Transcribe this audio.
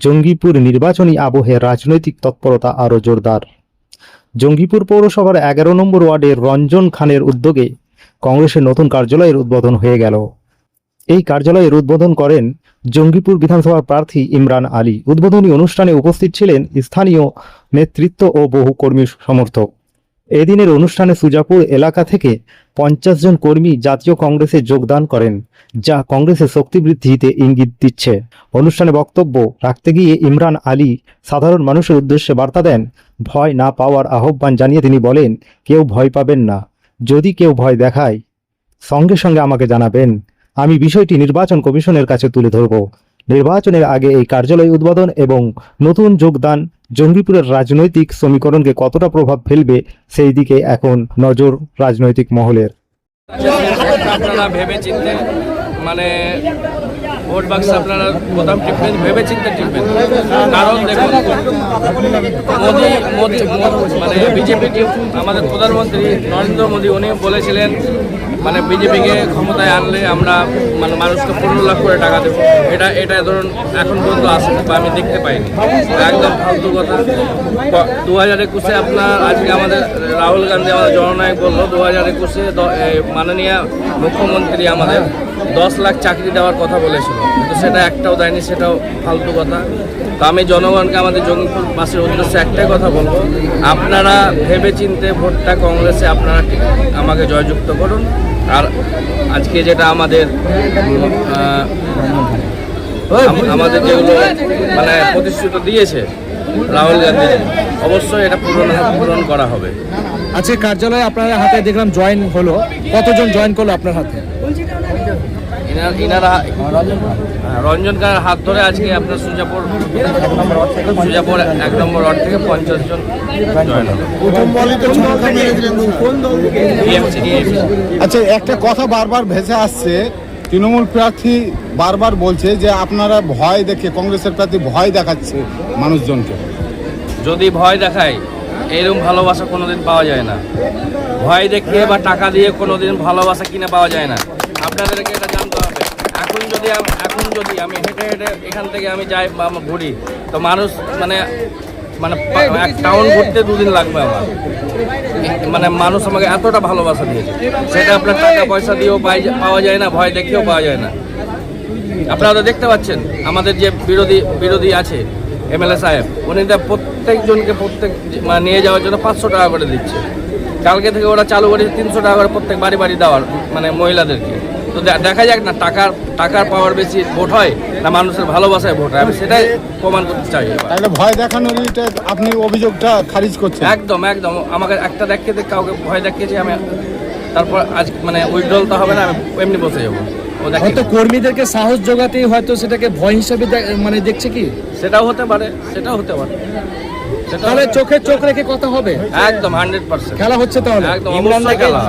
জঙ্গিপুর নির্বাচনী আবহে রাজনৈতিক তৎপরতা আরও জোরদার। জঙ্গিপুর পৌরসভার 11 নম্বর ওয়ার্ডের রঞ্জন খানের উদ্যোগে কংগ্রেসের নতুন কার্যালয়ের উদ্বোধন হয়ে গেল। এই কার্যালয়ের উদ্বোধন করেন জঙ্গিপুর বিধানসভার প্রার্থী ইমরান আলী। উদ্বোধনী অনুষ্ঠানে উপস্থিত ছিলেন স্থানীয় নেতৃত্ব ও বহু কর্মী সমর্থক। এদিনের অনুষ্ঠানে সুজাপুর এলাকা থেকে 50 জন কর্মী জাতীয় কংগ্রেসে যোগদান করেন, যা কংগ্রেসের শক্তি বৃদ্ধিতে ইঙ্গিত দিচ্ছে। অনুষ্ঠানে বক্তব্য রাখতে গিয়ে ইমরান আলী সাধারণ মানুষের উদ্দেশ্যে বার্তা দেন, ভয় না পাওয়ার আহ্বান জানিয়ে তিনি বলেন, কেউ ভয় পাবেন না। যদি কেউ ভয় দেখায় সঙ্গে সঙ্গে আমাকে জানাবেন, আমি বিষয়টি নির্বাচন কমিশনের কাছে তুলে ধরব। নির্বাচনের আগে এই কার্যালয় উদ্বোধন এবং নতুন যোগদান জঙ্গিপুরের রাজনৈতিক সমীকরণকে কতটা প্রভাব ফেলবে সেই দিকে এখন নজর রাজনৈতিক মহলের। আপনারা ভেবে চিনতে মানে ভোট বাক্স আপনারা প্রথম টিপবেন, ভেবে চিনতে টিপবেন। কারণ দেখুন, মোদি মানে বিজেপি আমাদের প্রধানমন্ত্রী নরেন্দ্র মোদী উনি বলেছিলেন মানে বিজেপিকে ক্ষমতায় আনলে আমরা মানে মানুষকে 15 লাখ করে টাকা দেবো। এটা ধরুন এখন পর্যন্ত আসেনি বা আমি দেখতে পাইনি, একদম ফালতু কথা। 2021-এ আপনার আজকে আমাদের রাহুল গান্ধী আমাদের জননায়ক বললো 2021-এ মাননীয় মুখ্যমন্ত্রী আমাদের 10 লাখ চাকরি দেওয়ার কথা বলেছিল, কিন্তু সেটা একটাও দেয়নি, সেটাও ফালতু কথা। তো আমি জনগণকে আমাদের জঙ্গিপুরবাসীর উদ্দেশ্যে একটাই কথা বলবো, আপনারা ভেবে চিনতে ভোটটা কংগ্রেসে আপনারা আমাকে জয়যুক্ত করুন। আর আজকে যেটা আমাদের যেগুলো মানে প্রতিশ্রুতি দিয়েছে রাহুল গান্ধী, অবশ্যই এটা পূরণ করা হবে। আজকে কার্যালয়ে আপনার হাতে দেখলাম জয়েন হলো, কতজন জয়েন করলো আপনার হাতে? ইনারা রঞ্জন খানের হাত ধরে আজকে আপনার সুজাপুর 1 নম্বর ওয়ার্ড থেকে 50 জন জয়েন হলো। আচ্ছা, একটা কথা বারবার ভেসে আসছে, তৃণমূল প্রার্থী বারবার বলছে যে আপনারা ভয় দেখে, কংগ্রেসের প্রার্থী ভয় দেখাচ্ছে মানুষজনকে। যদি ভয় দেখায় এরকম ভালোবাসা কোনোদিন পাওয়া যায় না। ভয় দেখিয়ে বা টাকা দিয়ে কোনোদিন ভালোবাসা কিনে পাওয়া যায় না। আপনাদেরকে এটা জানতে হবে। এখন যদি আমি হেঁটে এখান থেকে আমি যাই বা ঘুরি, তো মানুষ মানে এক টাউন ঘুরতে 2 দিন লাগবে আমার। মানে মানুষ আমাকে এতটা ভালোবাসা দিয়েছে, সেটা আপনার টাকা পয়সা দিয়েও পাওয়া যায় না, ভয় দেখেও পাওয়া যায় না। আপনারা তো দেখতে পাচ্ছেন আমাদের যে বিরোধী আছে এমএলএ সাহেব, উনি প্রত্যেকজনকে নিয়ে যাওয়ার জন্য 500 টাকা করে দিচ্ছে। কালকে থেকে ওরা চালু করেছে 300 টাকা করে প্রত্যেক বাড়ি দেওয়ার, মানে মহিলাদেরকে। তো দেখা যাক না টাকার পাওয়ার বেশি ভোট হয় না মানুষের ভালোবাসায় ভোট হয়, আমি সেটাই প্রমাণ করতে চাই। তাহলে ভয় দেখানোর আপনি অভিযোগটা খারিজ করছেন? একদম আমাকে একটা দেখে কাউকে ভয় দেখিয়েছি আমি, তারপর আজ মানে উইথড্রল তো হবে না, আমি এমনি বসে যাবো। হয়তো কর্মীদেরকে সাহস জোগাতেই হয়তো সেটাকে ভয় হিসেবে মানে দেখছে কি? সেটাও হতে পারে। তাহলে চোখে চোখ রেখে কথা হবে, একদম 100% খেলা হচ্ছে তাহলে একদম অবশ্যই খেলা।